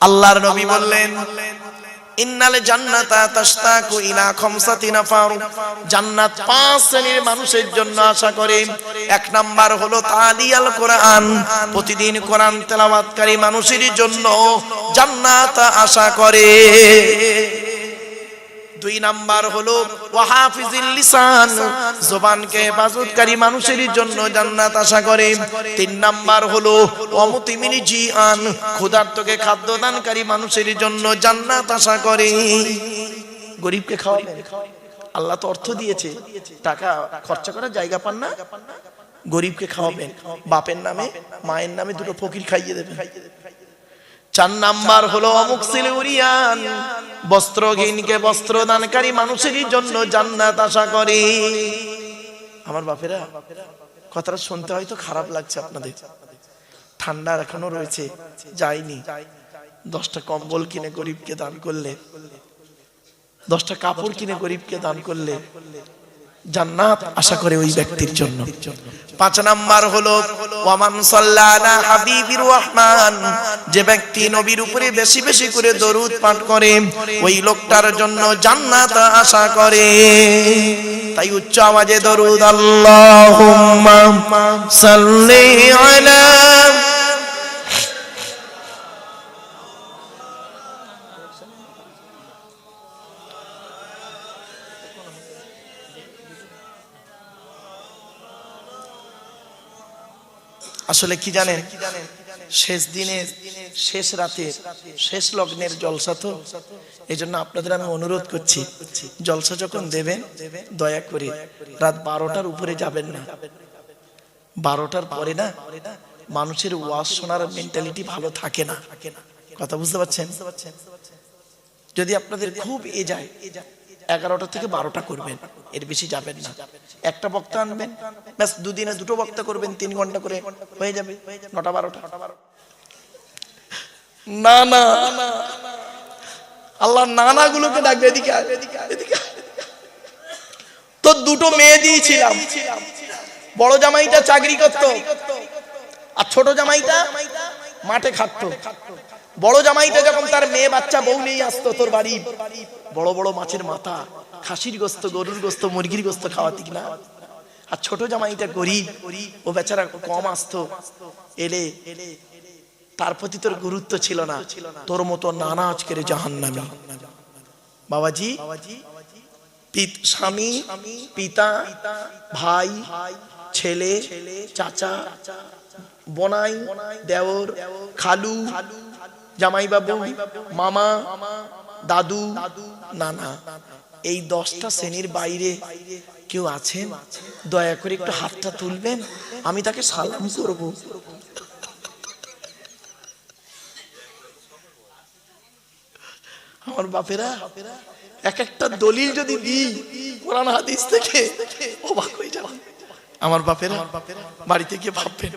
আল্লাহর নবী বললেন, ইন্নাল জান্নাতা তাশতাকু ইলা খামসাতি নাফার, জান্নাত 5 শ্রেণীর মানুষের জন্য আশা করে। 1 নাম্বার হলো তালিয়াল কোরআন, প্রতিদিন কোরআন তেলাওয়াতকারী মানুষের জন্য জান্নাত আশা করে। 2 নাম্বার হলো ওয়াহাফিজিল লিসান, জবানকে হেফাজতকারী মানুষের জন্য জান্নাত আশা করে। 3 নাম্বার হলো ওয়ামুতিমিনি জিআন, ক্ষুধার্তকে খাদ্য দানকারী মানুষের জন্য জান্নাত আশা করে। গরিবকে খাওয়াবেন, আল্লাহ তো অর্থ দিয়েছে, টাকা খরচা করার জায়গা পান না, গরিবকে খাওয়াবেন, বাপের নামে মায়ের নামে 2টো ফকির খাইয়ে দেবেন। 4 নাম্বার হলো মুকসিল উরিয়ান, বস্ত্রহীনকে বস্ত্র দানকারী মানুষের জন্য জান্নাত আশা করে। আমার বাপেরা, কথাটা শুনতে হয়তো খারাপ লাগছে আপনাদের, ঠান্ডা এখনো রয়েছে, যায়নি। 10টা কম্বল কিনে গরিবকে দান করলে, 10টা কাপড় কিনে গরিবকে দান করলে জান্নাত আশা করে ওই ব্যক্তির জন্য। 5 নাম্বার হলো ওয়ামান সাল্লাল্লাহু হাবিবির রহমান, যে ব্যক্তি নবীর উপরে বেশি বেশি করে দরুদ পাঠ করে ওই লোকটার জন্য জান্নাত আশা করে। তাই উচ্চ আওয়াজে দরুদ আল্লাহুম্মা সাল্লি আলা। আসলে কি জানেন, শেষ দিনের শেষ রাতের শেষ লগ্নের জলসা তো, এই জন্য আপনাদের আমি অনুরোধ করছি, জলসা যখন দেবেন দয়া করে রাত 12টার উপরে যাবেন না। 12টার পরে না মানুষের ওয়াজ শোনার মেন্টালিটি ভালো থাকে না। কথা বুঝতে পারছেন? যদি আপনাদের খুব যায় 11টা থেকে 12টা করবেন, এর বেশি যাবেন না। একটা বক্তা আনবেন, ব্যাস 2 দিনে 2টো বক্তা করবেন, 3 ঘন্টা করে হয়ে যাবে 9টা 12টা। না না, আল্লাহ নানা গুলোকে ডাকবে, এদিকে এদিকে। তো 2টো মেয়ে দিয়েছিলাম, বড় জামাইটা চাকরি করতো আর ছোট জামাইটা মাঠে খাটতো। বড় জামাইটা যখন তার মেয়ে বাচ্চা বউ নিয়ে আসতো তোর বাড়ি, বড় বড় মাছের মাথা, খাসির গোস্ত, গরুর গোস্ত, মুরগির গোস্ত খাওয়াতি না। আর ছোট জামাইটা গরিব, ও বেচারা কম আসতো, এলে তার প্রতি তোর গুরুত্ব ছিল না। তোর মতো নানা আজকের জাহান্নামী। বাবাজি, স্বামী, পিতা, ভাই, ছেলে, চাচা, বোনাই, দেওর, খালু, জামাই বাবু, মামা, দাদু, নানা, এই 10টা শ্রেণীর বাইরে কেউ আছেন? দয়া করে একটু হাতটা তুলবেন, আমি তাকে সালাম করব। আমার বাপেরা, এক একটা দলিল যদি দিই কোরআন হাদিস থেকে, অবাক হয়ে যাবেন। আমার বাপেরা, বাড়িতে গিয়ে ভাববেন,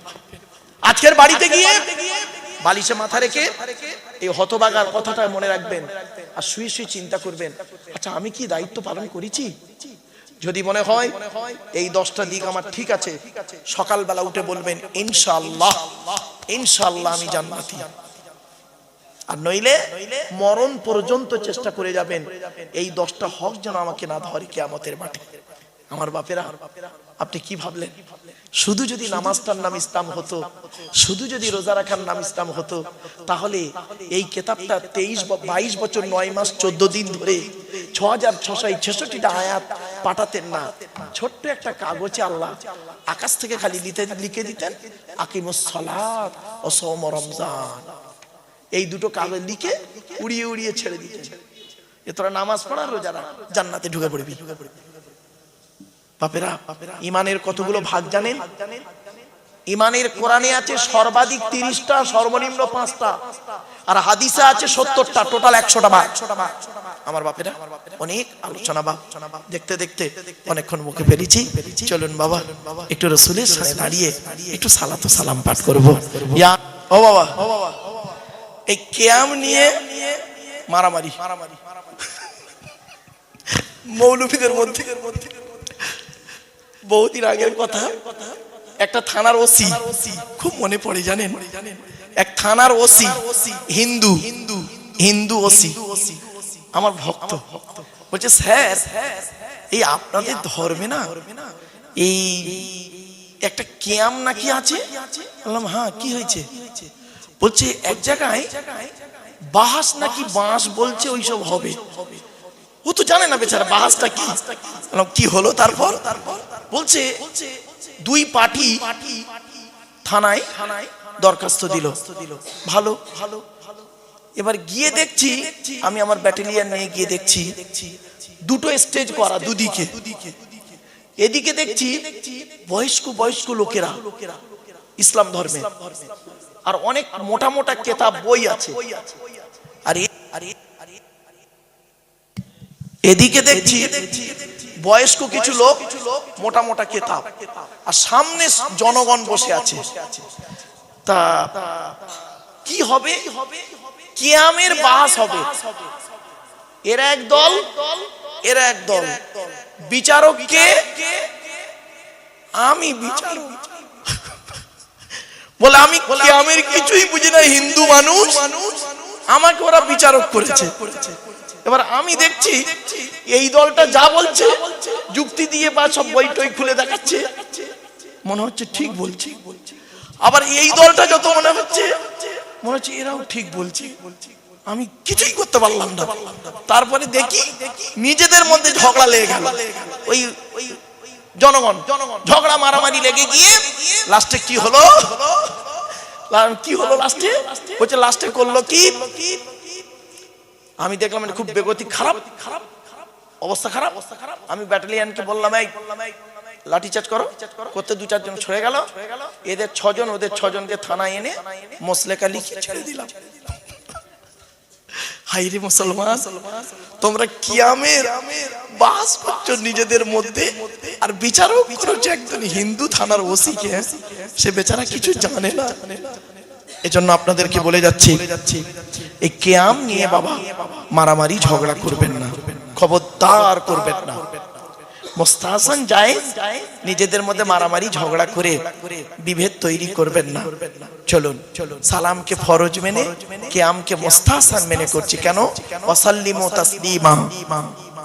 আজকের বাড়িতে গিয়ে বালিশে মাথা রেখে এই হতভাগার কথাটা মনে রাখবেন, আর শুয়ে শুয়ে চিন্তা করবেন, আচ্ছা আমি কি দায়িত্ব পালন করেছি? যদি মনে হয় এই 10টা দিক আমার ঠিক আছে, সকালবেলা উঠে বলবেন ইনশাআল্লাহ, ইনশাআল্লাহ আমি জান্নাতি। আর নইলে মরণ পর্যন্ত চেষ্টা করে যাবেন এই 10টা হক যেন আমাকে না ধরে কিয়ামতের মাঠে। আমার বাপেরা, আপনি কি ভাবলেন শুধু যদি নামাজটার নাম ইসলাম হতো, শুধু যদি রোজা রাখার নাম ইসলাম হতো, তাহলে এই কিতাবটা 22 বছর 9 মাস 14 দিন ধরে 6666টা আয়াত পাঠাতেন না। ছোট্ট একটা কাগজে আল্লাহ আকাশ থেকে খালি লিখে দিতেন আকিমুস সালাত ও সওম রমজান, এই 2টো কাগজ লিখে উড়িয়ে উড়িয়ে ছেড়ে দিতেন, এ তোরা নামাজ পড়ার রোজারা জান্নাতে ঢুকে পড়বি। বাপেরা, ইমানের কতগুলো ভাগ জানেন? ইমানের কোরআনে আছে সর্বাধিক 30টা, সর্বনিম্ন 5টা, আর হাদিসে আছে 70টা, টোটাল 100টা ভাগ। আমার বাপেরা, অনেক আলোচনা বা দেখতে দেখতে অনেকক্ষণ মুখে ফেলেছি। চলুন বাবা একটু রাসূলের সামনে দাঁড়িয়ে একটু সালাত ও সালাম পাঠ করব। ইয়া ও বাবা, এই কিয়াম নিয়ে মারামারি মৌলভীদের মধ্যে। বহুদিন আগের কথা, একটা থানার ওসি, খুব মনে পড়ে জানেন, এক থানার ওসি, হিন্দু হিন্দু ওসি, আমার ভক্ত, বলছে স্যার এই আপনাদের ধর্মে না এই একটা কিয়াম নাকি আছে? বললাম হ্যাঁ, কি হয়েছে? বলছে এক জায়গায় বাঁশ নাকি বাঁশ বলছে ওইসব হবে। ও তো জানে না বেচারা বাঁশটা কি। বললাম কি হলো তারপর? বলছে দুই পার্টি থানায় দরখাস্ত দিল। ভালো ভালো, এবার গিয়ে দেখছি, আমি আমার ব্যাটালিয়ন নিয়ে গিয়ে দেখছি দুটো স্টেজ করা দুদিকে। এদিকে দেখছি বয়স্ক বয়স্ক লোকেরা ইসলাম ধর্মে, আর অনেক মোটা মোটা কেতাব বই আছে। আর এদিকে দেখছি বয়স্ক কিছু লোক, মোটা মোটা কেতাব, আর সামনে জনগণ বসে আছে। তা কি হবে? কিয়ামের বাস হবে। এরা এক দল, এরা এক দল। বিচারক কে? আমি বিচারক। বলে আমি কিয়ামের কিছুই বুঝি না, হিন্দু মানুষ, আমাকে ওরা বিচারক করেছে। এবার আমি দেখছি এই দলটা যা বলছে যুক্তি দিয়ে বা সব বই টই খুলে দেখাচ্ছে, মনে হচ্ছে ঠিক বলছি। আবার এই দলটা যত মনে হচ্ছে এরাও ঠিক বলছে। আমি কিছুই করতে পারলাম না। তারপরে দেখি নিজেদের মধ্যে ঝগড়া লেগে গেল। ওই জনগণ ঝগড়া মারামারি লেগে গিয়ে লাস্টে কি হলো? লাস্টে বলছে লাস্টে করলো কি? আমি দেখলাম খুব বেগতিক, খারাপ অবস্থা, খারাপ। আমি ব্যাটালিয়নকে বললাম এই লাঠি চার্জ করো। করতে দু চারজন ছড়ে গেল। এদের 6 জন, ওদের 6 জনকে থানায় এনে মোসলেকা লিখে ছেড়ে দিলাম। হাইরে মুসলমান, তোমরা কিয়ামের বাস করছো নিজেদের মধ্যে, আর বিচারক করছো একজন হিন্দু থানার ওসিকে। সে বেচারা কিছু জানে না। এজন্য আপনাদেরকে বলে যাচ্ছি, এই কিয়াম নিয়ে বাবা মারামারি ঝগড়া করবেন না, খবরদার করবেন না। মুস্তাহসান জায়েজ, নিজেদের মধ্যে মারামারি ঝগড়া করে বিভেদ তৈরি করবেন না। চলুন সালামকে ফরজ মেনে কিয়ামকে মুস্তাহসান মেনে করছি। কেন? ওয়াসাল্লিমু তাসলিমা,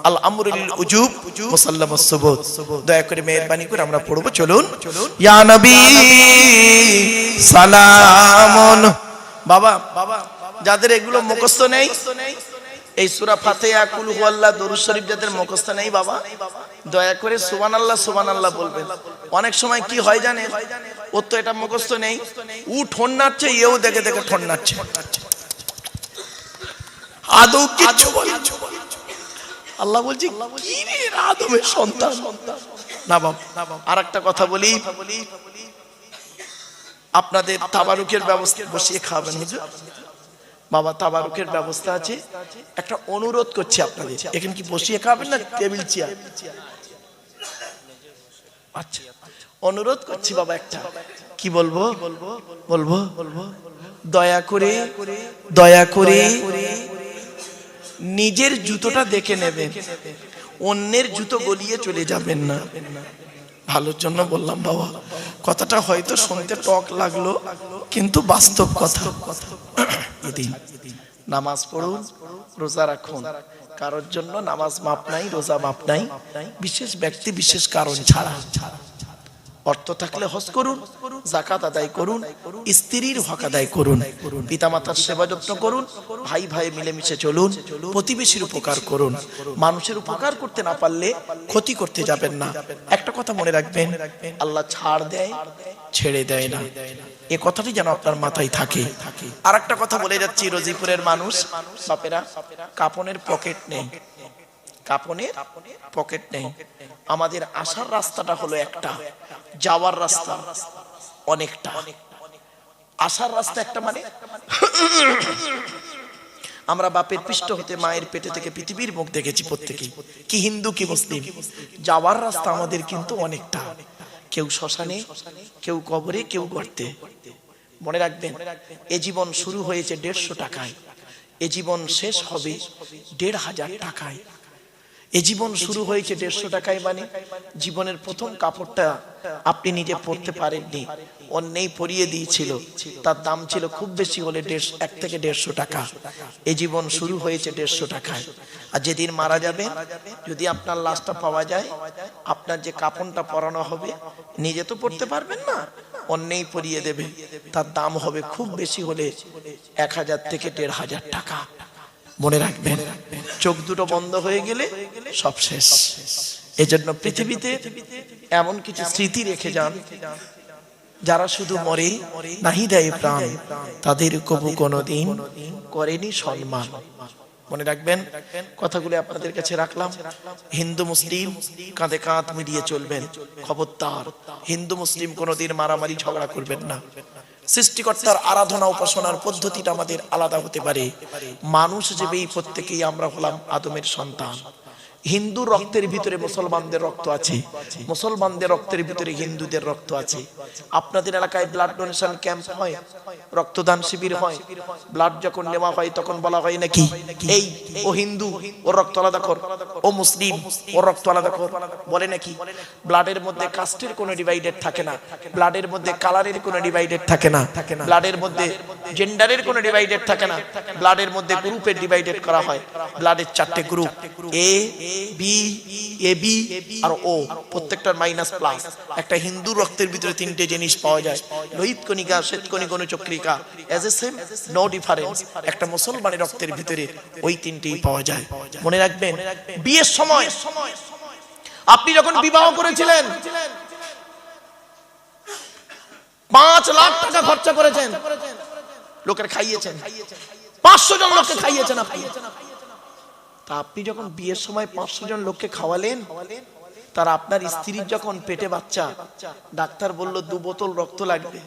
আল আমরু লিল উজুব মুসাল্লামাস সুবুত। দয়া করে মেহেরবানি করে আমরা পড়ব। চলুন ইয়া নবী সালামুন। বাবা যাদের এগুলো মুখস্থ নেই, এই সূরা ফাতিহা, কুল হুয়াল্লাহ, দরুদ শরীফ যাদের মুখস্থ নেই বাবা, দয়া করে সুবহানাল্লাহ সুবহানাল্লাহ বলবেন। অনেক সময় কি হয় জানেন, ওর তো এটা মুখস্থ নেই, ও ঠোন নাড়ছে, এও দেখে দেখে ঠোন নাড়ছে, আদৌ কিচ্ছু বলে। আল্লাহ বলছি কি রে আদমের সন্তান। না বাবা, আরেকটা কথা বলি, আপনাদের তাবারুকের ব্যবস্থা বসিয়ে খাবেন হুজুর। বাবা তাবারুকেের ব্যবস্থা আছে, একটা অনুরোধ করছি আপনাদের, এখানে কি বসিয়ে খাবেন না টেবিল চেয়ার? আচ্ছা অনুরোধ করছি বাবা, একটা কি বলবো দয়া করে নিজের জুতোটা দেখে নেবেন, অন্যের জুতো গলিয়ে চলে যাবেন না। ভালোর জন্য বললাম বাবা, কথাটা হয়তো শুনতে টক লাগলো, কিন্তু বাস্তব কথা। এদিন নামাজ পড়ুন, রোজা রাখুন, কারোর জন্য নামাজ মাপ নাই, রোজা মাপ নাই, বিশেষ ব্যক্তি বিশেষ কারণ ছাড়া। অর্থ থাকলে হজ করুন, যাকাত আদায় করুন, স্ত্রীর হক আদায় করুন, পিতামাতার সেবা যত্ন করুন, ভাই ভাই মিলেমিশে চলুন, প্রতিবেশীর উপকার করুন। মানুষের উপকার করতে না পারলে ক্ষতি করতে যাবেন না। একটা কথা মনে রাখবেন, আল্লাহ ছাড় দেয়, ছেড়ে দেয় না। এ কথাটি যেন আপনার মাথায় থাকে। আর একটা কথা বলে যাচ্ছি, রোজিপুরের মানুষ বাপেরা, কাপনের পকেট নেই, কাপনের পকেট নেই। আমাদের আসার রাস্তাটা হলো একটা, যাওয়ার রাস্তা অনেকটা। আসার রাস্তা একটা, মানে আমরা বাপের পৃষ্ঠ হতে মায়ের পেটে থেকে পৃথিবীর মুখ দেখেছি প্রত্যেকেই, কি হিন্দু কি মুসলিম। যাওয়ার রাস্তা আমাদের কিন্তু অনেকটা, কেউ শ্মশানে, কেউ কবরে, কেউ গর্তে। মনে রাখবেন, এ জীবন শুরু হয়েছে 150 টাকায়, এ জীবন শেষ হবে 1500 টাকায়। এই জীবন শুরু হয়েছে 150 টাকায়, মানে জীবনের প্রথম কাপড়টা আপনি নিজে পরতে পারেননি, অন্যেই পরিয়ে দিয়েছিল, তার দাম ছিল খুব বেশি হলে 1 থেকে 150 টাকা। এই জীবন শুরু হয়েছে 150 টাকায়। আর যেদিন মারা যাবে, যদি আপনার লাশটা পাওয়া যায়, আপনার যে কাফনটা পরানো হবে নিজে তো পরতে পারবেন না, অন্যেই পরিয়ে দেবে, তার দাম হবে খুব বেশি হলে 1000 থেকে 1500 টাকা। মনে রাখবেন, চোখ দুটো বন্ধ হয়ে গেলে সব শেষ। এজন্য পৃথিবীতে এমন কিছু স্মৃতি রেখে যান, যারা শুধু মরে নাহি দেয় প্রাণ, তাদের কবু কোনোদিন করেনি সম্মান। মনে রাখবেন, কথাগুলো আপনাদের কাছে রাখলাম। হিন্দু মুসলিম কাঁধে কাঁধ মিলিয়ে চলবেন, খবরদার হিন্দু মুসলিম কোনোদিন মারামারি ঝগড়া করবেন না। সৃষ্টিকর্তার আরাধনা উপাসনার পদ্ধতিটা আমাদের আলাদা হতে পারে। মানুষ হিসেবেই প্রত্যেকেই আমরা হলাম আদমের সন্তান। হিন্দু রক্তের ভিতরে মুসলমানদের রক্ত আছে, মুসলমানদের রক্তের ভিতরে হিন্দুদের রক্ত আছে। আপনাদের এলাকায় ব্লাড ডোনেশন ক্যাম্প হয়, রক্তদান শিবির হয়, ব্লাড যখন নেওয়া হয় তখন বলা হয় নাকি এই ও হিন্দু ওর রক্ত আলাদা কর, ও মুসলিম ওর রক্ত আলাদা কর, বলে নাকি? ব্লাডের মধ্যে কাস্টের কোনো ডিভাইডেড থাকে না, ব্লাডের মধ্যে কালারের কোনো ডিভাইডেড থাকে না, ব্লাডের মধ্যে জেন্ডারের কোনো ডিভাইডেড থাকে না, ব্লাডের মধ্যে গ্রুপের ডিভাইডেড করা হয়। ব্লাডের 4টে group, A B, A B আর ও, প্রত্যেকটার মাইনাস প্লাস। একটা হিন্দু রক্তের ভিতরে 3টে জিনিস পাওয়া যায়, লোহিত কণিকা, শ্বেতকণিকা, অনুচক্রিকা, as a same no difference. একটা মুসলমানের রক্তের ভিতরে ওই 3টেই পাওয়া যায়। মনে রাখবেন, বিয়ের সময় আপনি যখন বিবাহ করেছিলেন 5 লাখ টাকা খরচা করেছেন, লোকের খাইয়েছেন, 500 জন লোককে খাইয়েছেন আপনি। তা আপনি যখন বিয়ের সময় 500 জন লোককে খাওয়ালেন, তার আপনার স্ত্রীর যখন পেটে বাচ্চা, ডাক্তার বলল 2 বোতল রক্ত লাগবে,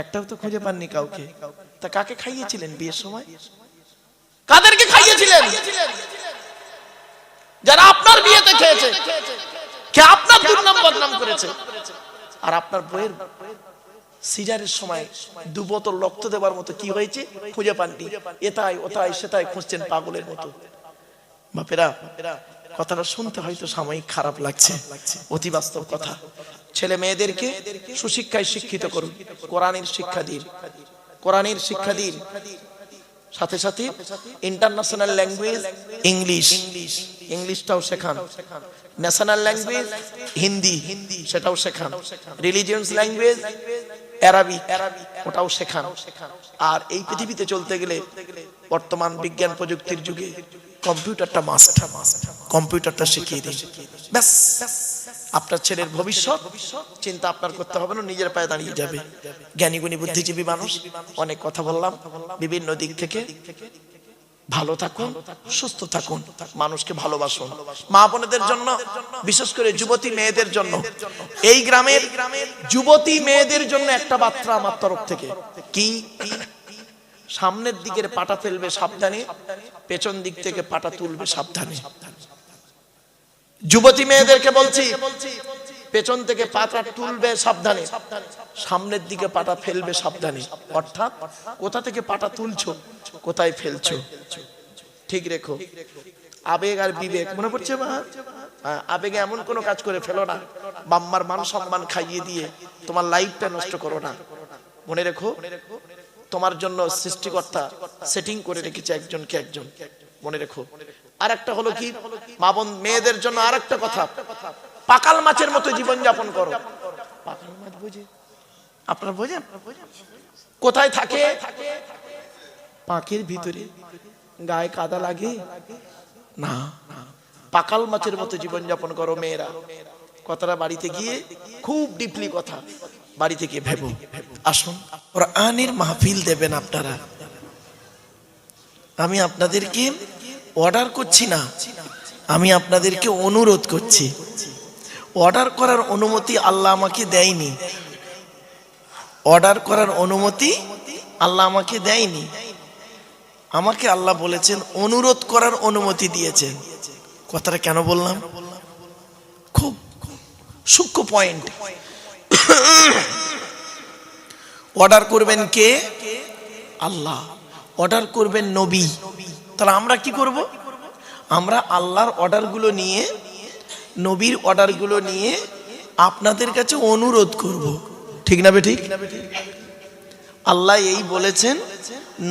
একটাও তো খুঁজে পাননি কাউকে। তা কাকে খাইয়েছিলেন বিয়ের সময়? কাদেরকে খাইয়েছিলেন? যারা আপনার বিয়েতে খেয়েছে, কে আপনার দুর্নাম বদনাম করেছে। আর আপনার বইয়ের সিজারের সময় 2 বোতল রক্ত দেওয়ার মতো কি হয়েছে খুঁজে পাননি, এটাই ওটাই সেটাই খুঁজছেন পাগলের মতো। বাপেরা, কথাটা শুনতে হয়তো সাময়িক খারাপ লাগছে, অতি বাস্তব কথা। ছেলে মেয়েদেরকে সুশিক্ষায় শিক্ষিত করুন, কোরআনের শিক্ষা দিন, কোরআনের শিক্ষা দিন, সাথে সাথে ইন্টারন্যাশনাল ল্যাঙ্গুয়েজ ইংলিশ, ইংলিশটাও শেখান, ন্যাশনাল ল্যাঙ্গুয়েজ হিন্দি, সেটাও শেখান, রিলিজিয়াস ল্যাঙ্গুয়েজ আরবিক, ওটাও শেখান। আর এই পৃথিবীতে চলতে গেলে বর্তমান বিজ্ঞান প্রযুক্তির যুগে কম্পিউটারটা মাস্ট, কম্পিউটারটা শিখিয়ে দিন, ব্যাস আপনার ছেলের ভবিষ্যৎ চিন্তা আপনার করতে হবে না, নিজের পায়ে দাঁড়িয়ে যাবে। জ্ঞানী গুণী বুদ্ধিজীবী মানুষ, অনেক কথা বললাম বিভিন্ন দিক থেকে। ভালো থাকুন, সুস্থ থাকুন, মানুষকে ভালোবাসুন। মা বোনেদের জন্য, বিশেষ করে যুবতী মেয়েদের জন্য, এই গ্রামের যুবতী মেয়েদের জন্য একটা বার্তা আমার তরফ থেকে, কি সামনের দিকের পাটা ফেলবে সাবধানে, পেছন দিক থেকে পাটা তুলবে সাবধানে। যুবতী মেয়েদেরকে বলছি, পেছন থেকে পাটা তুলবে সাবধানে, সামনের দিকে পাটা ফেলবে সাবধানে। অর্থাৎ কোথা থেকে পাটা তুলছো, কোথায় ফেলছো, ঠিক রেখো। আবেগ আর বিবেক, মনে পড়ছে মা? আবেগে এমন কোনো কাজ করে ফেলো না, বাম্মার মান সম্মান খাইয়ে দিয়ে তোমার লাইফটা নষ্ট করো না। মনে রেখো, তোমার জন্য সৃষ্টিকর্তা সেটিং করে রেখেছে একজনকে একজন, মনে রেখো। আর একটা হলো কি, মা বোন মেয়েদের জন্য আর একটা কথা, পাকাল মাছের মতো জীবন যাপন করো। পাকাল মাছ বুঝে আপনারা বোঝেন কোথায় থাকে? পাকের ভিতরে, গায়ে কাদা লাগে না। পাকাল মাছের মতো জীবন যাপন করো মেয়েরা। কথাটা বাড়িতে গিয়ে খুব ডিপলি কথা বাড়িতে গিয়ে ভেবো। আসুন, কোরআনের মাহফিল দেবেন আপনারা। আমি আপনাদেরকে অর্ডার করছি না, আমি আপনাদেরকে অনুরোধ করছি। অর্ডার করার অনুমতি আল্লাহ আমাকে দেয়নি, অর্ডার করার অনুমতি আল্লাহ আমাকে দেয়নি। আমাকে আল্লাহ বলেছেন অনুরোধ করার অনুমতি দিয়েছেন। কথাটা কেন বললাম? খুব সূক্ষ্ম পয়েন্ট। অর্ডার করবেন কে? আল্লাহ। অর্ডার করবেন নবী। তাহলে আমরা কি করব? আমরা আল্লাহর অর্ডারগুলো নিয়ে, নবীর অর্ডারগুলো নিয়ে আপনাদের কাছে অনুরোধ করব, ঠিক না বেঠিক? আল্লাহ এই বলেছেন,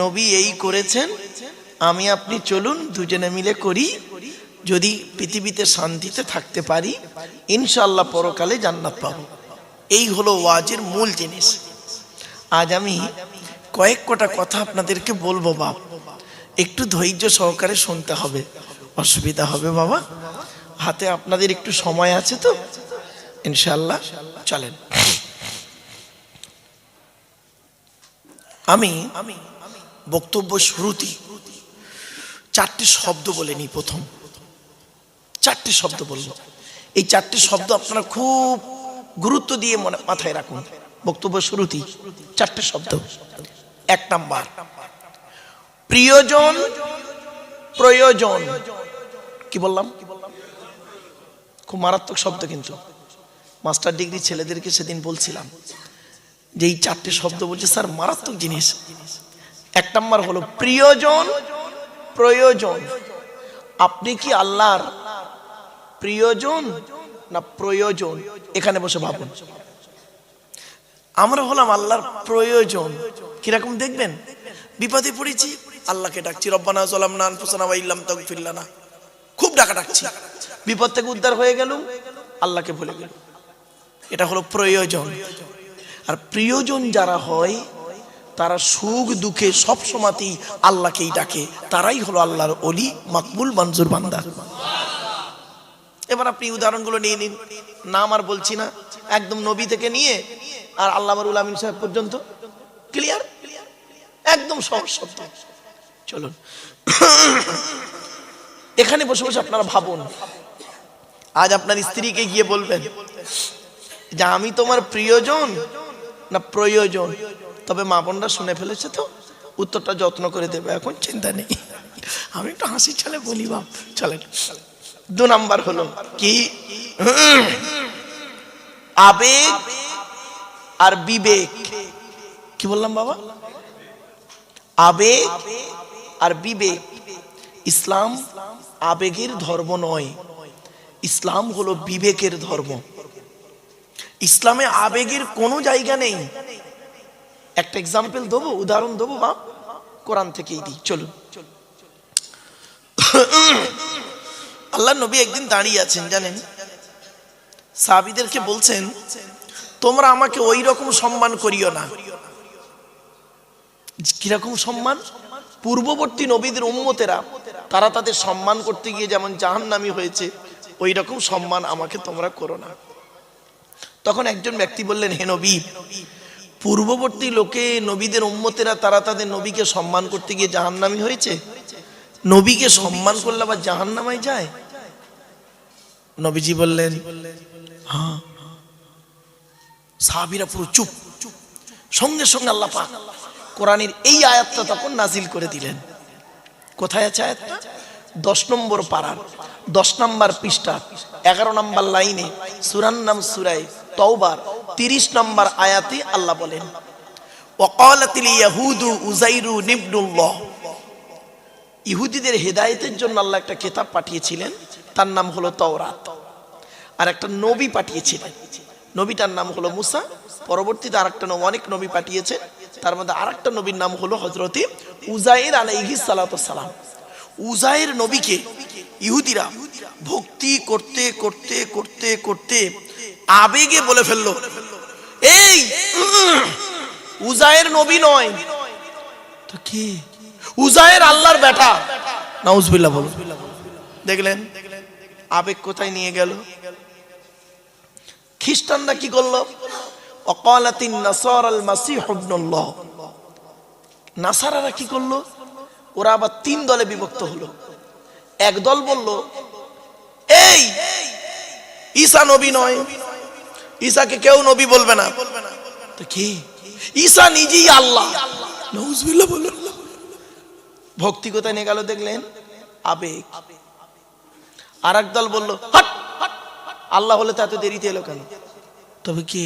নবী এই করেছেন, আমি আপনি চলুন দুজনে মিলে করি। যদি পৃথিবীতে শান্তিতে থাকতে পারি, ইনশাআল্লাহ পরকালে জান্নাত পাবো। এই হলো ওয়াজের মূল জিনিস। আজ আমি কয়েক কটা কথা আপনাদেরকে বলবো বাপ, একটু ধৈর্য সহকারে শুনতে হবে, অসুবিধা হবে বাবা। হাতে আপনাদের একটু সময় আছে তো ইনশাআল্লাহ? চলেন। আমি বক্তব্য শুরুতেই চারটি শব্দ বলে নিই। প্রথম চারটি শব্দ বলবো, এই চারটি শব্দ আপনারা খুব গুরুত্ব দিয়ে মাথায় রাখুন। বক্তব্য শুরুতেই চারটি শব্দ। এক নাম্বার, প্রিয়জন। প্রয়োজন, কি বললাম? খুব মারাত্মক শব্দ, কিন্তু মাস্টার ডিগ্রি ছেলেদেরকে সেদিন বলছিলাম যে এই চারটি শব্দ বলছে স্যার মারাত্মক জিনিস। এক নাম্বার হলো প্রিয়জন, প্রয়োজন। আপনি কি আল্লাহর প্রিয়জন না প্রয়োজন? এখানে বসে ভাবুন। আমরা হলাম আল্লাহর প্রয়োজন। কিরকম দেখবেন, বিপদে পড়েছি, আল্লাহকে ডাকছি, রব্বানা যালামনা আনফুসানা ওয়া ইল্লাম তাগফির লানা, খুব ডাকা ডাকছি, বিপদ থেকে উদ্ধার হয়ে গেল, আল্লাহকে ভুলে গেল। এটা হলো প্রয়োজন। আর প্রিয়জন যারা হয় তারা সুখ দুঃখে সব সময়তেই আল্লাহকেই ডাকে, তারাই হলো আল্লাহর ওলি, মাকবুল, মঞ্জুর বান্দা। এবার আপনি উদাহরণগুলো নিয়ে নিন, নাম আর বলছি না, একদম নবী থেকে নিয়ে আর আল্লামারুল আমিন সাহেব পর্যন্ত ক্লিয়ার, একদম সহজ শব্দ। চলুন এখানে বসে বসে আপনারা ভাবুন, আজ আপনার স্ত্রীকে গিয়ে বলবেন যে আমি তোমার প্রিয়জন না প্রয়োজন? তবে মা বোনরা শুনে ফেলেছে তো, উত্তরটা যত্ন করে দেবে, এখন চিন্তা নেই। আমি একটু হাসি ছালে বলি বাপ। চলেন, দু নাম্বার হলো কি, আবেগ আর বিবেক। কি বললাম বাবা? আবেগ আর বিবেক। ইসলাম আবেগের ধর্ম নয়, ইসলাম হলো বিবেকের ধর্ম। ইসলামে আবেগের কোনো জায়গা নেই। একটা এক্সাম্পল দেবো, উদাহরণ দেবো বাপ, কোরআন থেকেই দিই। চলুন, আল্লাহ নবী একদিন দাঁড়িয়ে আছেন, জানেন, সাহাবীদেরকে বলছেন তোমরা আমাকে ওই রকম সম্মান করিও না। কিরকম সম্মান? পূর্ববর্তী নবীদের উম্মতেরা তারা তাদের সম্মান করতে গিয়ে যেমন জাহান্নামী হয়েছে, ওই রকম সম্মান আমাকে তোমরা করো না। তখন একজন ব্যক্তি বললেন, হে নবী, পূর্ববর্তী লোকে নবীদের উম্মতেরা তারা তাদের নবীকে সম্মান করতে গিয়ে জাহান্নামী হয়েছে, নবীকে সম্মান করলে আবার জাহান্নামায় যায়? নবীজি বললেন হ্যাঁ। সাহাবীরা পুরো চুপ। সঙ্গে সঙ্গে আল্লাহ পাক কোরআনের এই আয়াতটা তখন নাজিল করে দিলেন। কোথায় আছে আয়াতটা? 10 নম্বর পারার 10 নম্বর পৃষ্ঠা 11 নম্বর লাইনে, সূরার নাম সূরা তাওবার 30 নম্বর আয়াতে আল্লাহ বলেন, ওয়াকালাতিল ইয়াহুদু উযাইরু ইবনুল্লাহ। ইহুদিদের হেদায়েতের জন্য আল্লাহ একটা কিতাব পাঠিয়েছিলেন, তার নাম হলো তাওরাত। আর একটা নবী পাঠিয়েছিলেন, নবীটার নাম হলো মুসা। পরবর্তীতে আরেকটা অনেক নবী পাঠিয়েছে, তার মধ্যে আরেকটা নবীর নাম হলো হযরতে উযাইর আলাইহিস সালাতু সালাম। উযাইর নবীকে ইহুদিরা ভক্তি করতে করতে করতে করতে আবেগে বলে ফেললো, এই উযাইর নবী নয় তো কি? উযাইর আল্লাহর বেটা। নাউজুবিল্লাহ বলুন। দেখলেন আবেগ কোথায় নিয়ে গেল? খ্রিস্টানরা কি করলো? ওয়াকালাতিন নাসারাল মাসীহ ইবনুল্লাহ। নাসারারা কি করলো? ওরা আবার 3 দলে বিভক্ত হলো। এক দল বলল, এই ঈসা নবী নয়, ঈসাকে কেউ নবী বলবে না। তো কি? ঈসা নিজেই আল্লাহ। নাউজুবিল্লাহ বলুন। ভক্তি কোথায় নিয়ে গেল দেখলেন? আবেগ। আর এক দল বলল, হাট, আল্লাহ হলে তো এত দেরিতে এলো কেন? তবে কি?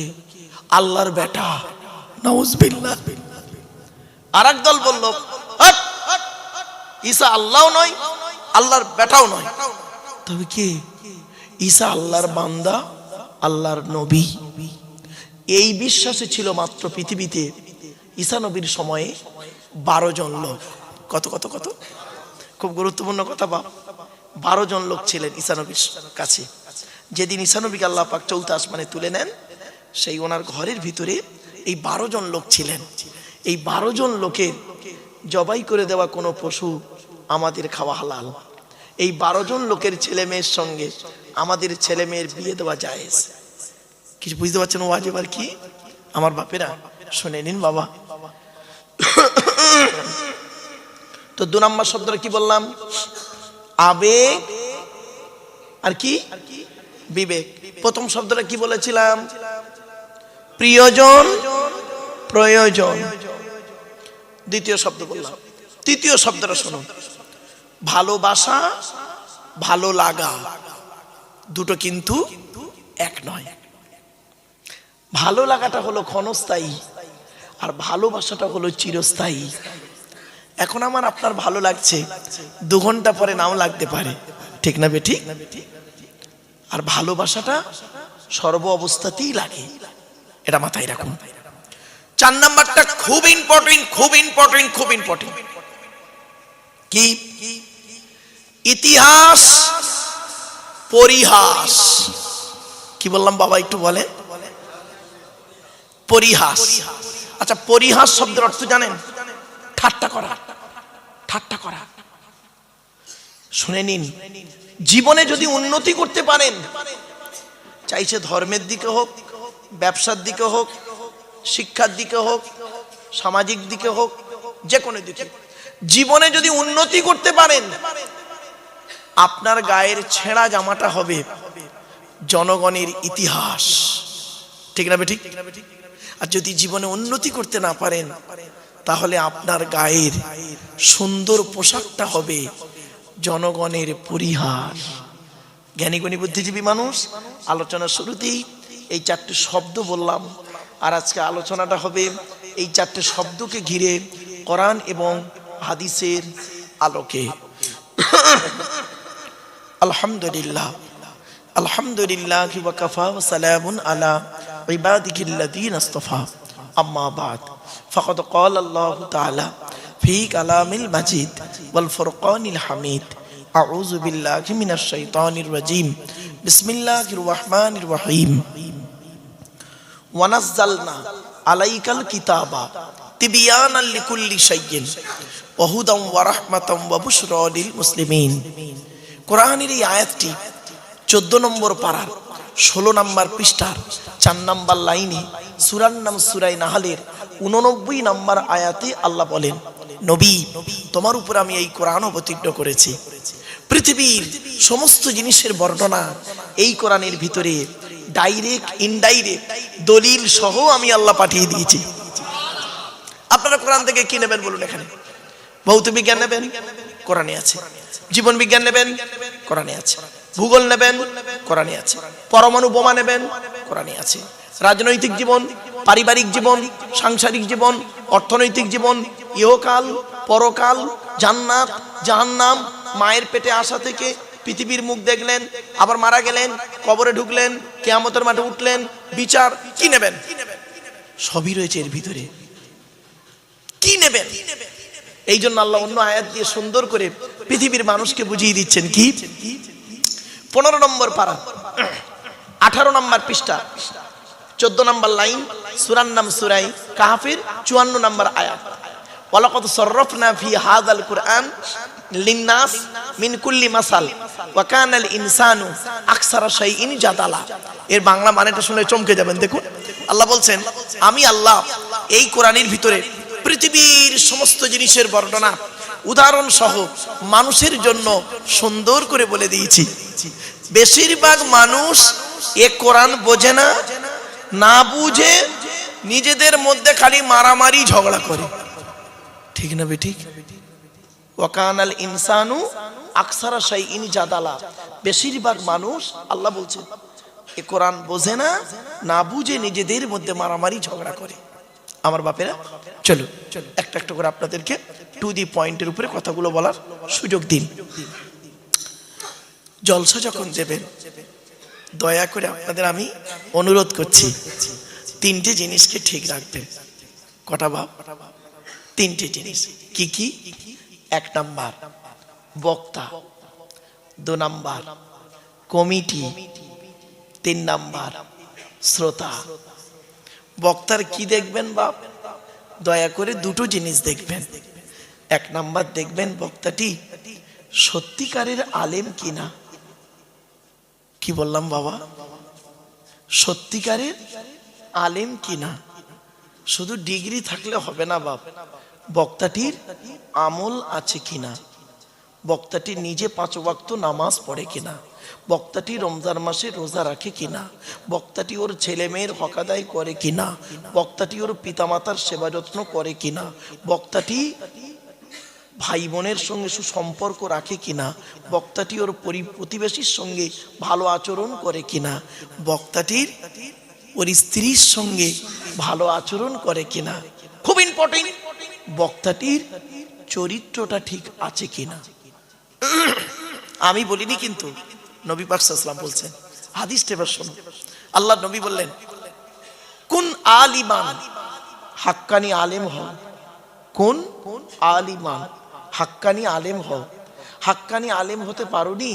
আল্লাহর বেটা। নাউজুবিল্লাহ। আর এক দল বলল, হাট, ঈসা আল্লাহ নয়, আল্লাহর বেটাও নয়, তবে কে? ঈসা আল্লাহর বান্দা, আল্লাহর নবী। এই বিশ্বাসে ছিল মাত্র পৃথিবীতে ঈসা নবীর সময়ে 12 জন লোক। কত কত কত? খুব গুরুত্বপূর্ণ কথা বাপ। 12 জন লোক ছিলেন ঈসা নবীর কাছে। যেদিন ঈসা নবীকে আল্লাহ পাক চৌথা আসমানে তুলে নেন, সেই ওনার ঘরের ভিতরে এই 12 জন লোক ছিলেন। এই 12 জন লোকের জবাই করে দেওয়া কোনো পশু আমাদের খাওয়া হালাল। এই 12 জন লোকের ছেলে মেয়ের সঙ্গে আমাদের ছেলে মেয়ের বিয়ে দেওয়া জায়েজ। কিছু বুঝতে পারছেন ওয়াজ এবার কি? আমার বাপেরা শুনে নিন বাবা। তো 2 নম্বর শব্দটা কি বললাম? আবেগ আর কি? বিবেক। প্রথম শব্দটা কি বলেছিলাম? প্রিয়জন, প্রয়োজন। দ্বিতীয় শব্দ বললাম। তৃতীয় শব্দটা শুনুন, ভালোবাসা, ভালো লাগা। দুটো কিন্তু এক নয়। ভালো লাগাটা হলো ক্ষণস্থায়ী, আর ভালোবাসাটা হলো চিরস্থায়ী। এখন আমার আপনার ভালো লাগছে, 2 ঘন্টা পরে নাও লাগতে পারে, ঠিক না বেঠিক? আর ভালোবাসাটা সর্ব অবস্থাতেই লাগে, এটা মাথায় রাখুন। 4 নাম্বারটা খুব ইম্পর্টেন্ট, খুব ইম্পর্টেন্ট, খুব ইম্পর্টেন্ট। কি? ইতিহাস, পরিহাস। কি বললাম বাবা একটু বলেন? পরিহাস। আচ্ছা, পরিহাস শব্দের অর্থ জানেন? ঠাট্টা করা, ঠাট্টা করা। শুনে নিন, জীবনে যদি উন্নতি করতে পারেন, চাইছে ধর্মের দিকে হোক, ব্যবসার দিকে হোক, শিক্ষার দিকে হোক, সামাজিক দিকে হোক, যে কোনো দিকে, জীবনে যদি উন্নতি করতে পারেন, আপনার গায়ের ছেঁড়া জামাটা হবে জনগণের ইতিহাস, ঠিক না বেঠিক? আর যদি জীবনে উন্নতি করতে না পারেন, তাহলে আপনার গায়ের সুন্দর পোশাকটা হবে জনগণের পরিহাস। জ্ঞানীগুণী বুদ্ধিজীবী মানুষ, আলোচনার শুরুতেই এই 4টে শব্দ বললাম, আর আজকে আলোচনাটা হবে এই 4টে শব্দকে ঘিরে কোরআন এবং হাদিসের আলোকে। আলহামদুলিল্লাহ, আলহামদুলিল্লাহ ওয়া কাফা ওয়া সালামুন আলা ইবাদিহিল্লাযীনা ইসতাফা, আম্মা বাদ। ফাকাদ ক্বালা আল্লাহু তাআলা ফি কালামিল মাজিদ ওয়াল ফুরকানিল হামিদ। আউযু বিল্লাহি মিনাশ শাইতানির রাজীম। বিসমিল্লাহির রহমানির রহিম। ওয়া নাযালনা আলাইকাল কিতাবা তিবয়ানাল লিকুল্লি শাইইন ওয়া হুদাম ওয়া রাহমাতাম ওয়া বুশরা লিল মুসলিমিন। কোরআনের এই আয়াতটি 14 নম্বর পারার 16 নম্বর পৃষ্ঠার 4 নম্বর লাইনে সূরার নাম সূরা নাহলের 89 নম্বর আয়াতে আল্লাহ বলেন, নবী, তোমার উপর আমি এই কোরআন অবতীর্ণ করেছি। পৃথিবীর সমস্ত জিনিসের বর্ণনা এই কোরআনের ভিতরে ডাইরেক্ট, ইনডাইরেক্ট, দলিল সহ আমি আল্লাহ পাঠিয়ে দিয়েছি। আপনারা কোরআন থেকে কি নেবেন বলুন? এখানে ভৌত বিজ্ঞান নেবেন, কোরআনে আছে। জীবন বিজ্ঞান নেবেন, কোরআনে আছে। ভূগোল নেবেন, কোরআনে আছে। পরমাণু বোমা নেবেন, কোরআনে আছে। রাজনৈতিক জীবন, পারিবারিক জীবন, সাংসারিক জীবন, অর্থনৈতিক জীবন, ইহকাল, পরকাল, জান্নাত, জাহান্নাম, মায়ের পেটে আসা থেকে পৃথিবীর মুখ দেখলেন, আবার মারা গেলেন, কবরে ঢুকলেন, কিয়ামতের মাঠে উঠলেন, বিচার, কি নেবেন? সবই রয়েছে এর ভিতরে। কি নেবেন? এই জন্য আল্লাহ অন্য আয়াত দিয়ে সুন্দর করে পৃথিবীর মানুষকে বুঝিয়ে দিচ্ছেন। কি? 15 নম্বর পারা 18 নম্বর পৃষ্ঠা 14 নম্বর লাইন, সূরার নাম সূরা কাহফের 54 নম্বর আয়াত। ওয়ালাকাদ সাররাফনা ফি হাযাল কুরআন লিন-নাস মিন কুল্লি মাসাল ওয়া কানাল ইনসানু আকসারা শাইইন জাদালা। এর বাংলা মানেটা শুনে চমকে যাবেন। দেখুন, আল্লাহ বলছেন, আমি আল্লাহ এই কোরআনের ভিতরে পৃথিবীর সমস্ত জিনিসের বর্ণনা উদাহরণ সহ মানুষের জন্য সুন্দর করে বলে দিয়েছি। বেশিরভাগ মানুষ এ কোরআন বোঝে না, না বুঝে নিজেদের মধ্যে খালি মারামারি ঝগড়া করে, ঠিক না বেঠিক? ওয়াকানাল ইনসানু আকসারা শাইইন জাদালা। বেশিরভাগ মানুষ, আল্লাহ বলছেন, এ কোরআন বোঝে না, না বুঝে নিজেদের মধ্যে মারামারি ঝগড়া করে। আমার বাপেরা, চলো একটা একটা করে আপনাদেরকে টু দি পয়েন্টের উপরে কথাগুলো বলার সুযোগ দিন। জলসা যখন দেবেন দয়া করে আপনাদের আমি অনুরোধ করছি, তিনটে জিনিসকে ঠিক রাখবেন। কটা বাপ? তিনটে জিনিস। কি কি? এক নাম্বার বক্তা, দু নাম্বার কমিটি, তিন নাম্বার শ্রোতা। বক্তার কি দেখবেন বাপ? দয়া করে দুটো জিনিস দেখবেন। এক নাম্বার দেখবেন বক্তাটি সত্যিকারের আলেম কিনা। কি বললাম বাবা? সত্যিকারের আলেম কিনা। শুধু ডিগ্রি থাকলে হবে না বাপ, বক্তাটির আমল আছে কিনা, বক্তাটি নিজে 5 ওয়াক্ত নামাজ পড়ে কিনা, বক্তাটি রমজান মাসে রোজা রাখে কিনা, বক্তাটি ওর ছেলে মেয়ের হক আদায় করে কিনা, বক্তাটি ওর পিতামাতার সেবা যত্ন করে কিনা, বক্তাটি ভাই বোনের সঙ্গে সুসম্পর্ক রাখে কিনা, বক্তাটি ওর প্রতিবেশীর সঙ্গে ভালো আচরণ করে কিনা, বক্তাটির ওর স্ত্রীর সঙ্গে ভালো আচরণ করে কিনা। খুব ইম্পর্টেন্ট, বক্তাটির চরিত্রটা ঠিক আছে কিনা। আমি বলিনি কিন্তু, নবী পাক সাল্লাল্লাহু আলাইহি ওয়াসাল্লাম বলছেন। হাদিসটা এবার শোনো। আল্লাহ নবী বললেন, কোন আলিমান, হাক্কানি আলেম হও। কোন আলিমান, হাক্কানি আলেম হও। হাক্কানি আলেম হতে পারোনি,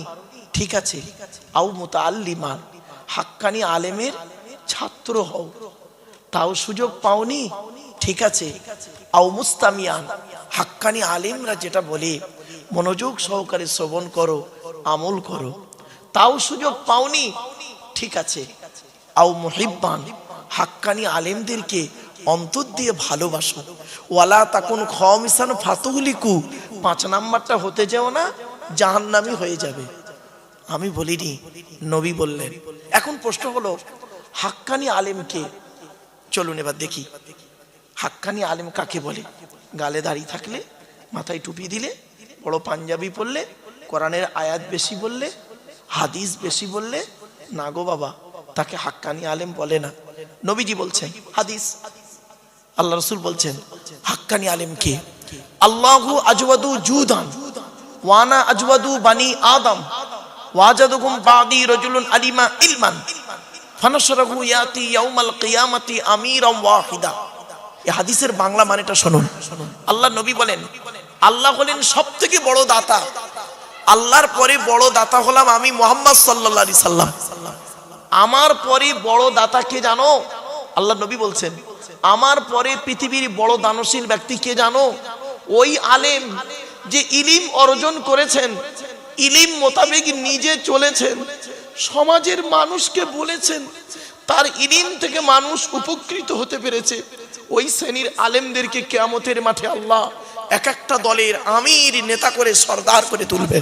ঠিক আছে। আও মুতাআল্লিমান, হাক্কানি আলেমের ছাত্র হও, তাও সুযোগ পাওনি, ঠিক আছে। আও মুস্তামিয়ান, হাক্কানি আলেমরা যেটা বলে মনোযোগ সহকারে শ্রবণ করো, আমল করো, তাও সুযোগ পাওনি, ঠিক আছে। আও মুহিব্বান, হাক্কানি আলেমদেরকে অন্তর দিয়ে ভালোবাসো। ওয়ালা তাকুন খামিসান ফাতুহলিকু, 5 নাম্বারটা হতে যাও না, জাহান্নামী হয়ে যাবে। আমি বলিনি, নবী বললেন। এখন প্রশ্ন হলো, হাক্কানি আলেমকে, চলুন এবার দেখি হাক্কানি আলেম কাকে বলে। গালে দাড়ি থাকলে, মাথায় টুপি দিলে, বড় পাঞ্জাবি পরলে, কোরআনের আয়াত বেশি বললে, হাদিস বেশি বললে, না গো বাবা, তাকে হাক্কানি আলেম বলে না। নবীজি বলছেন, হাদিস, আল্লাহ রাসূল বলছেন, হাক্কানি আলেম কে? আল্লাহু আজওয়াদু জুদান ওয়ানা আজওয়াদু বানি আদম ওয়াজাদুকুম বাদি রাজুলুন আলিমা ইলমান ফানাশরাহু ইয়াতি ইয়াউমাল কিয়ামাতি আমিরান ওয়াহিদা। এই হাদিসের বাংলা মানেটা শুনুন। আল্লাহ নবী বলেন, আল্লাহ হলেন সবথেকে বড় দাতা। আল্লাহর পরে বড় দাতা হলাম আমি, মুহাম্মদ সাল্লাল্লাহু আলাইহি সাল্লাম। আমার পরে বড় দাতা কে জানো? আল্লাহ নবী বলছেন, আমার পরে পৃথিবীর বড় দানশীল ব্যক্তি কে জানো? ওই আলেম যে ইলিম অর্জন করেছেন, ইলিম মোতাবেক নিজে চলেছেন, সমাজের মানুষকে বলেছেন, তার ইলিম থেকে মানুষ উপকৃত হতে পেরেছে। ওই শ্রেণীর আলেমদেরকে কিয়ামতের মাঠে আল্লাহ এক একটা দলের আমির, নেতা করে, সরদার করে তুলবে।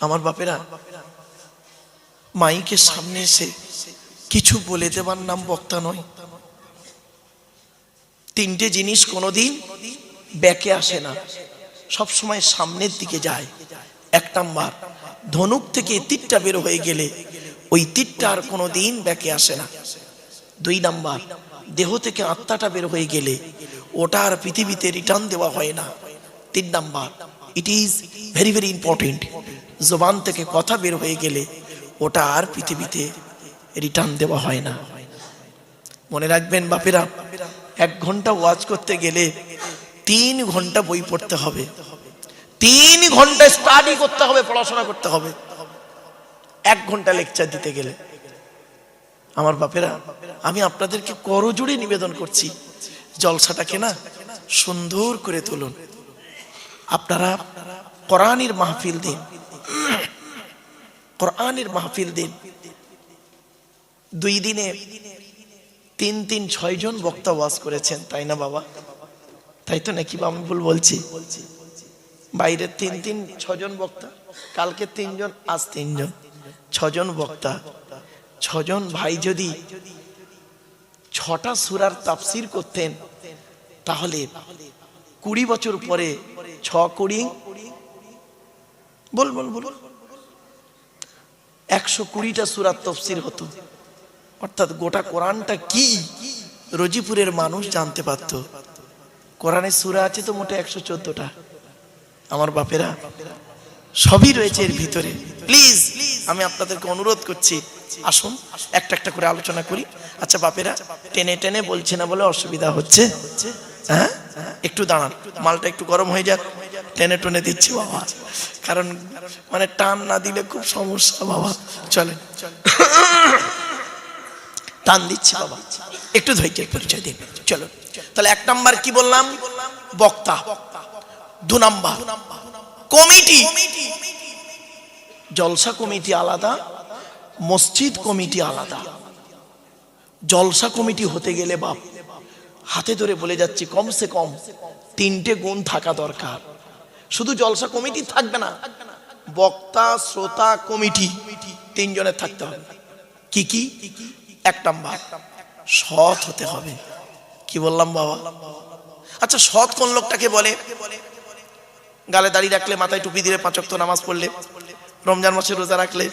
আমার বাপেরা, মাইকের সামনে এসে কিছু বলে দেবার নাম বক্তা নয়। তিনটে জিনিস কোনোদিন ব্যাকে আসে না, সব সময় সামনের দিকে যায়। এক নাম্বার, ধনুক থেকে তীরটা বের হয়ে গেলে ওই তীরটা আর কোনোদিন ব্যাকে আসে না। 2 নাম্বার, দেহ থেকে আত্মাটা বের হয়ে গেলে ওটা আর পৃথিবীতে রিটার্ন দেওয়া হয় না। 3 number, it is very very important, জবান থেকে কথা বের হয়ে গেলে ওটা আর পৃথিবীতে রিটার্ন দেওয়া হয় না। মনে রাখবেন বাপেরা, 1 ঘন্টা ওয়াজ করতে গেলে 3 ঘন্টা বই পড়তে হবে, 3 ঘন্টা স্টাডি করতে হবে, পড়াশোনা করতে হবে 1 ঘন্টা লেকচার দিতে গেলে। আমার বাপেরা, আমি আপনাদেরকে করজোড়ে নিবেদন করছি, জলসাটাকে না সুন্দর করে তুলুন। আপনারা কোরআনের মাহফিল দিন, কোরআনের মাহফিল দিন। 2 দিনে 3 6 জন বক্তা ওয়াজ করেছেন, তাই না বাবা? তাই তো নাকি? আমি ভুল বলছি? বাইরে 3 6 জন বক্তা, কালকে 3 জন, আজ 3 জন, 6 জন বক্তা। 6 জন ভাই যদি 6টা সূরার তাফসীর করতেন, তাহলে 20 বছর পরে 6 20 বল 120টা সূরার তাফসীর হতো। অর্থাৎ গোটা কোরআনটা কি রোজিপুরের মানুষ জানতে পারত। কোরআনের সূরা আছে তো মোটে 114টা। আমার বাপেরা, সবই রয়েছে এর ভিতরে। প্লিজ আমি আপনাদেরকে অনুরোধ করছি, আসুন একটা একটা করে আলোচনা করি। আচ্ছা বাপেরা, টেনে টেনে বলছে না বলে অসুবিধা হচ্ছে? হ্যাঁ, একটু দাঁড়ান, মালটা একটু গরম হয়ে যাক, টেনে টেনে দিচ্ছি বাবা, কারণ মানে টান না দিলে খুব সমস্যা বাবা। চলেন, টান দিচ্ছি বাবা, একটু ধৈর্যের পরিচয় দিন। চলো, তাহলে 1 নাম্বার কি বললাম? বক্তা। 2 নাম্বার কমিটি। জলসা কমিটি আলাদা, মসজিদ কমিটি আলাদা। জলসা কমিটি হতে গেলে বাপ, হাতে ধরে বলে যাচ্ছি, কমসে কম 3টে গুণ থাকা দরকার। শুধু জলসা কমিটি থাকবে না, বক্তা, শ্রোতা, কমিটি 3 জনের থাকতে হবে। কি কি? 1 নাম্বার সৎ হতে হবে। কি বললাম বাবা? আচ্ছা, সৎ কোন লোকটাকে বলে? গালে দাড়ি রাখলে, মাথায় টুপি দিলে, 5 ওয়াক্ত নামাজ পড়লে, রমজান মাসে রোজা রাখলে,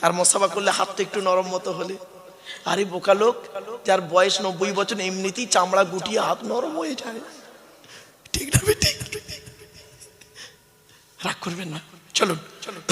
আর মোসাফা করলে হাতটা একটু নরম মতো হলে। আরে বোকা লোক, যার বয়স 90 বছর, এমনিতেই চামড়া গুটিয়ে হাত নরম হয়ে যায়। ঠিক না? ঠিক, রাগ করবেন না, চলুন চলুন।